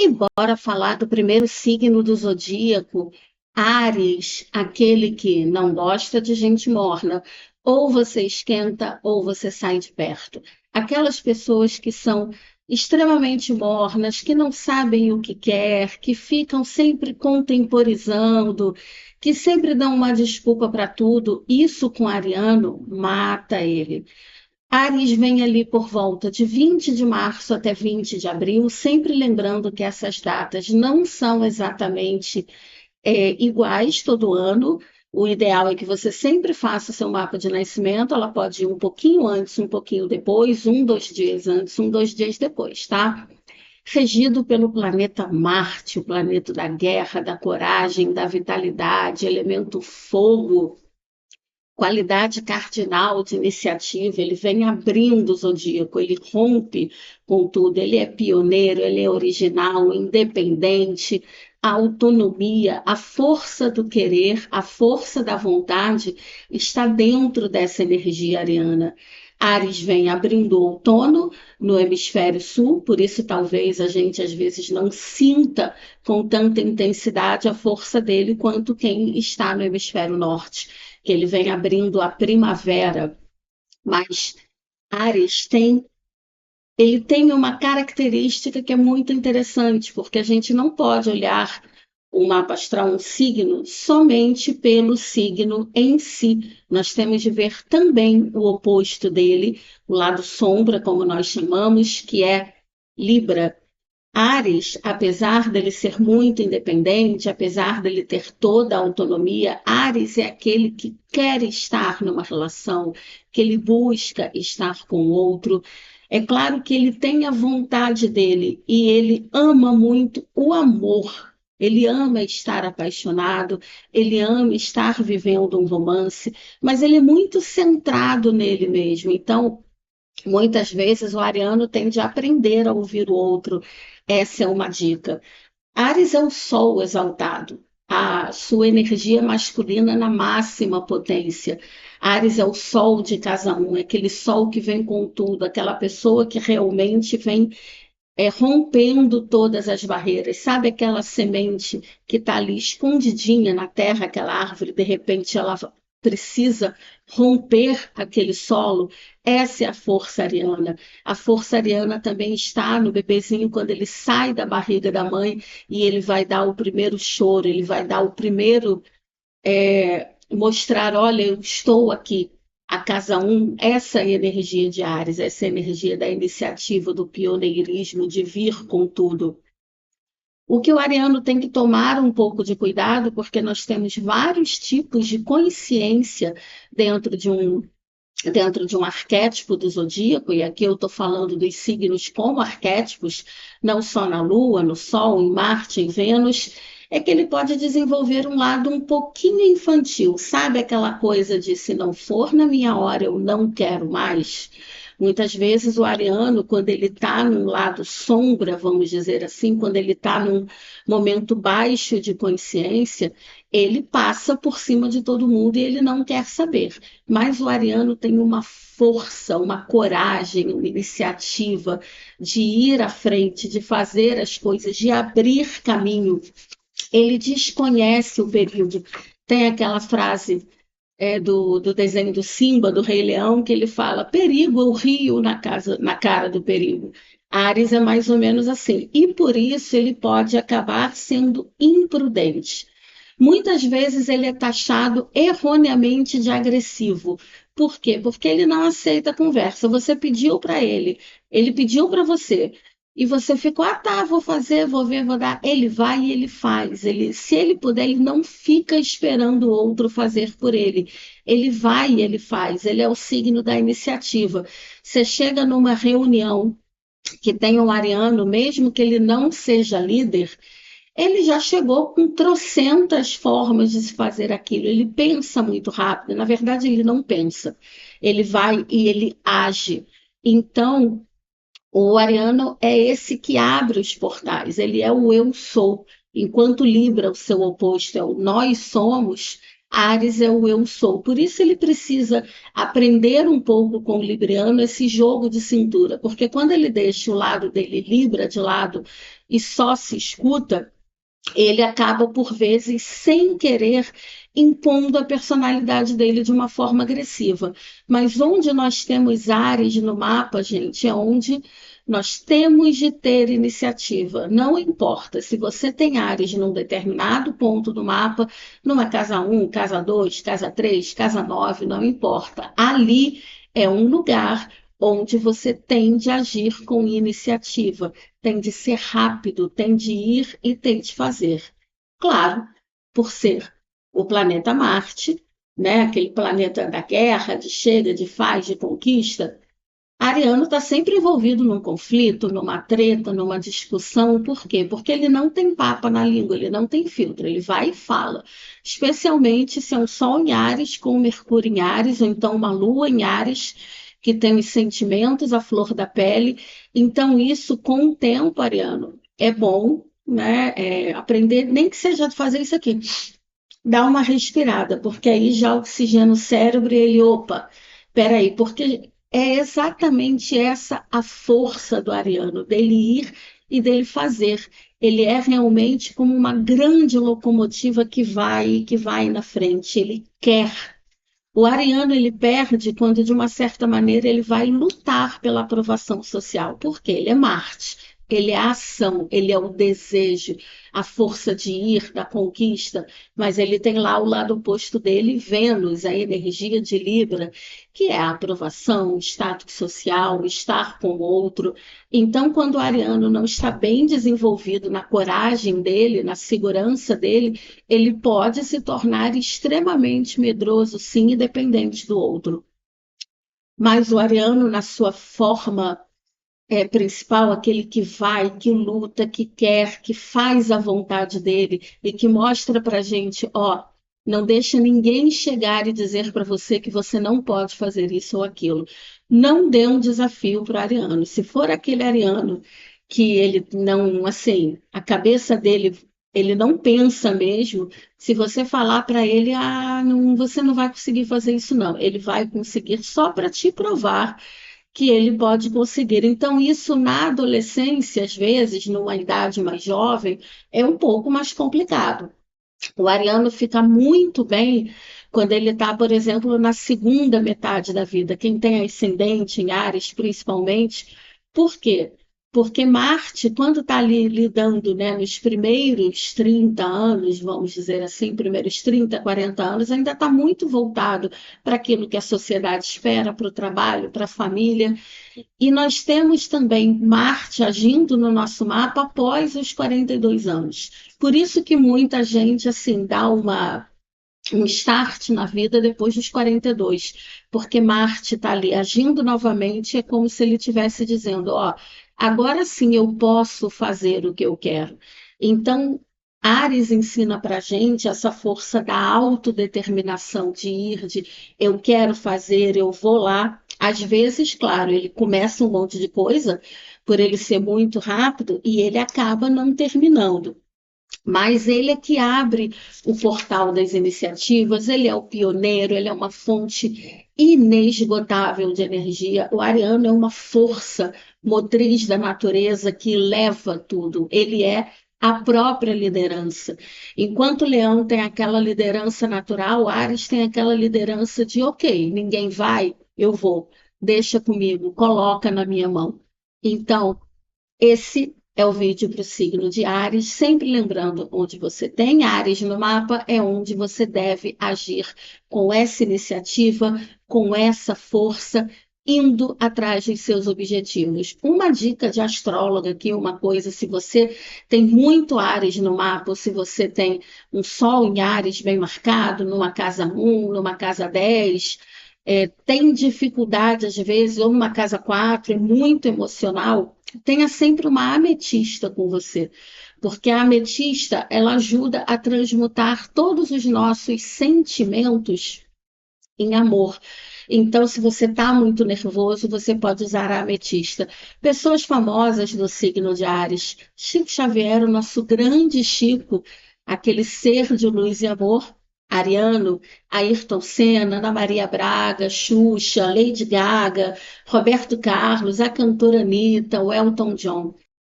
E bora falar do primeiro signo do zodíaco, Áries, aquele que não gosta de gente morna. Ou você esquenta ou você sai de perto. Aquelas pessoas que são extremamente mornas, que não sabem o que quer, que ficam sempre contemporizando, que sempre dão uma desculpa para tudo. Isso com Ariano mata ele. Áries vem ali por volta de 20 de março até 20 de abril, sempre lembrando que essas datas não são exatamente iguais todo ano. O ideal é que você sempre faça seu mapa de nascimento. Ela pode ir um pouquinho antes, um pouquinho depois, um, 2 dias antes, um, 2 dias depois, tá? Regido pelo planeta Marte, o planeta da guerra, da coragem, da vitalidade, elemento fogo, qualidade cardinal de iniciativa, ele vem abrindo o zodíaco, ele rompe com tudo, ele é pioneiro, ele é original, independente, a autonomia, a força do querer, a força da vontade está dentro dessa energia ariana. Áries vem abrindo o outono no hemisfério sul, por isso talvez a gente às vezes não sinta com tanta intensidade a força dele quanto quem está no hemisfério norte, que ele vem abrindo a primavera, mas Áries ele tem uma característica que é muito interessante, porque a gente não pode olhar o mapa astral, um signo, somente pelo signo em si. Nós temos de ver também o oposto dele, o lado sombra, como nós chamamos, que é Libra. Áries, apesar dele ser muito independente, apesar dele ter toda a autonomia, Áries é aquele que quer estar numa relação, que ele busca estar com o outro. É claro que ele tem a vontade dele e ele ama muito o amor. Ele ama estar apaixonado, ele ama estar vivendo um romance, mas ele é muito centrado nele mesmo. Então, muitas vezes o ariano tende a aprender a ouvir o outro. Essa é uma dica. Áries é o sol exaltado, a sua energia masculina na máxima potência. Áries é o sol de casa um, é aquele sol que vem com tudo, aquela pessoa que realmente vem rompendo todas as barreiras. Sabe aquela semente que está ali escondidinha na terra, aquela árvore, de repente ela precisa romper aquele solo? Essa é a força ariana. A força ariana também está no bebezinho quando ele sai da barriga da mãe e ele vai dar o primeiro choro, ele vai dar o primeiro mostrar, olha, eu estou aqui. A casa um, essa é a energia de Áries, essa é a energia da iniciativa, do pioneirismo, de vir com tudo. O que o ariano tem que tomar um pouco de cuidado, porque nós temos vários tipos de consciência dentro de um dentro de um arquétipo do zodíaco, e aqui eu estou falando dos signos como arquétipos, não só na Lua, no Sol, em Marte, em Vênus, é que ele pode desenvolver um lado um pouquinho infantil, sabe aquela coisa de se não for na minha hora, eu não quero mais? Muitas vezes o ariano, quando ele está num lado sombra, vamos dizer assim, quando ele está num momento baixo de consciência, ele passa por cima de todo mundo e ele não quer saber. Mas o ariano tem uma força, uma coragem, uma iniciativa de ir à frente, de fazer as coisas, de abrir caminho. Ele desconhece o período. Tem aquela frase do desenho do Simba, do Rei Leão, que ele fala: perigo, eu rio na cara do perigo. Áries é mais ou menos assim. E por isso ele pode acabar sendo imprudente. Muitas vezes ele é taxado erroneamente de agressivo. Por quê? Porque ele não aceita a conversa. Você pediu para ele pediu para você, e você ficou, ah tá, vou fazer, vou ver, vou dar. Ele vai e ele faz. Se ele puder, ele não fica esperando o outro fazer por ele. Ele vai e ele faz. Ele é o signo da iniciativa. Você chega numa reunião que tem um ariano, mesmo que ele não seja líder, ele já chegou com trocentas formas de se fazer aquilo. Ele pensa muito rápido. Na verdade, ele não pensa. Ele vai e ele age. Então, o ariano é esse que abre os portais. Ele é o eu sou. Enquanto Libra, o seu oposto, é o nós somos. Áries é o eu sou. Por isso ele precisa aprender um pouco com o libriano esse jogo de cintura, porque quando ele deixa o lado dele Libra de lado e só se escuta, ele acaba, por vezes, sem querer, impondo a personalidade dele de uma forma agressiva. Mas onde nós temos Áries no mapa, gente, é onde nós temos de ter iniciativa. Não importa se você tem Áries num determinado ponto do mapa, numa casa 1, casa 2, casa 3, casa 9, não importa. Ali é um lugar onde você tem de agir com iniciativa, tem de ser rápido, tem de ir e tem de fazer. Claro, por ser o planeta Marte, né, aquele planeta da guerra, de chega, de faz, de conquista, Ariano está sempre envolvido num conflito, numa treta, numa discussão. Por quê? Porque ele não tem papa na língua, ele não tem filtro, ele vai e fala. Especialmente se é um Sol em Áries com Mercúrio em Áries, ou então uma Lua em Áries, que tem os sentimentos à flor da pele. Então, isso, com o tempo, Ariano, é bom, né? Aprender, nem que seja fazer isso aqui. Dá uma respirada, porque aí já oxigena o cérebro e ele, opa, peraí, porque é exatamente essa a força do ariano, dele ir e dele fazer. Ele é realmente como uma grande locomotiva que vai na frente, ele quer. O ariano ele perde quando, de uma certa maneira, ele vai lutar pela aprovação social, porque ele é Marte, ele é a ação, ele é o desejo, a força de ir, da conquista, mas ele tem lá o lado oposto dele, Vênus, a energia de Libra, que é a aprovação, o status social, o estar com o outro. Então, quando o ariano não está bem desenvolvido na coragem dele, na segurança dele, ele pode se tornar extremamente medroso, sim, e dependente do outro. Mas o ariano, na sua forma principal, aquele que vai, que luta, que quer, que faz a vontade dele e que mostra para a gente, ó, não deixa ninguém chegar e dizer para você que você não pode fazer isso ou aquilo. Não dê um desafio para o ariano. Se for aquele ariano que ele não, assim, a cabeça dele, ele não pensa mesmo, se você falar para ele, não, você não vai conseguir fazer isso não, ele vai conseguir só para te provar que ele pode conseguir. Então, isso na adolescência, às vezes, numa idade mais jovem, é um pouco mais complicado. O ariano fica muito bem quando ele está, por exemplo, na segunda metade da vida. Quem tem ascendente em Áries, principalmente. Por quê? Porque Marte, quando está ali lidando, né, nos primeiros 30 anos, vamos dizer assim, primeiros 30, 40 anos, ainda está muito voltado para aquilo que a sociedade espera, para o trabalho, para a família. E nós temos também Marte agindo no nosso mapa após os 42 anos. Por isso que muita gente assim dá um start na vida depois dos 42, porque Marte está ali agindo novamente, é como se ele estivesse dizendo, ó, agora sim eu posso fazer o que eu quero. Então, Ares ensina para a gente essa força da autodeterminação de ir, de eu quero fazer, eu vou lá. Às vezes, claro, ele começa um monte de coisa, por ele ser muito rápido, e ele acaba não terminando. Mas ele é que abre o portal das iniciativas, ele é o pioneiro, ele é uma fonte inesgotável de energia. O ariano é uma força motriz da natureza que leva tudo, ele é a própria liderança. Enquanto o leão tem aquela liderança natural, o Áries tem aquela liderança de, ok, ninguém vai, eu vou, deixa comigo, coloca na minha mão. Então, esse é o vídeo para o signo de Áries, sempre lembrando, onde você tem Áries no mapa, é onde você deve agir com essa iniciativa, com essa força, indo atrás dos seus objetivos. Uma dica de astróloga aqui, uma coisa, se você tem muito Áries no mapa, ou se você tem um Sol em Áries bem marcado, numa casa 1, numa casa 10, tem dificuldade às vezes, ou numa casa 4, é muito emocional, tenha sempre uma ametista com você, porque a ametista ela ajuda a transmutar todos os nossos sentimentos em amor. Então, se você está muito nervoso, você pode usar a ametista. Pessoas famosas do signo de Áries, Chico Xavier, o nosso grande Chico, aquele ser de luz e amor, Ariano, Ayrton Senna, Ana Maria Braga, Xuxa, Lady Gaga, Roberto Carlos, a cantora Anitta, o Elton John.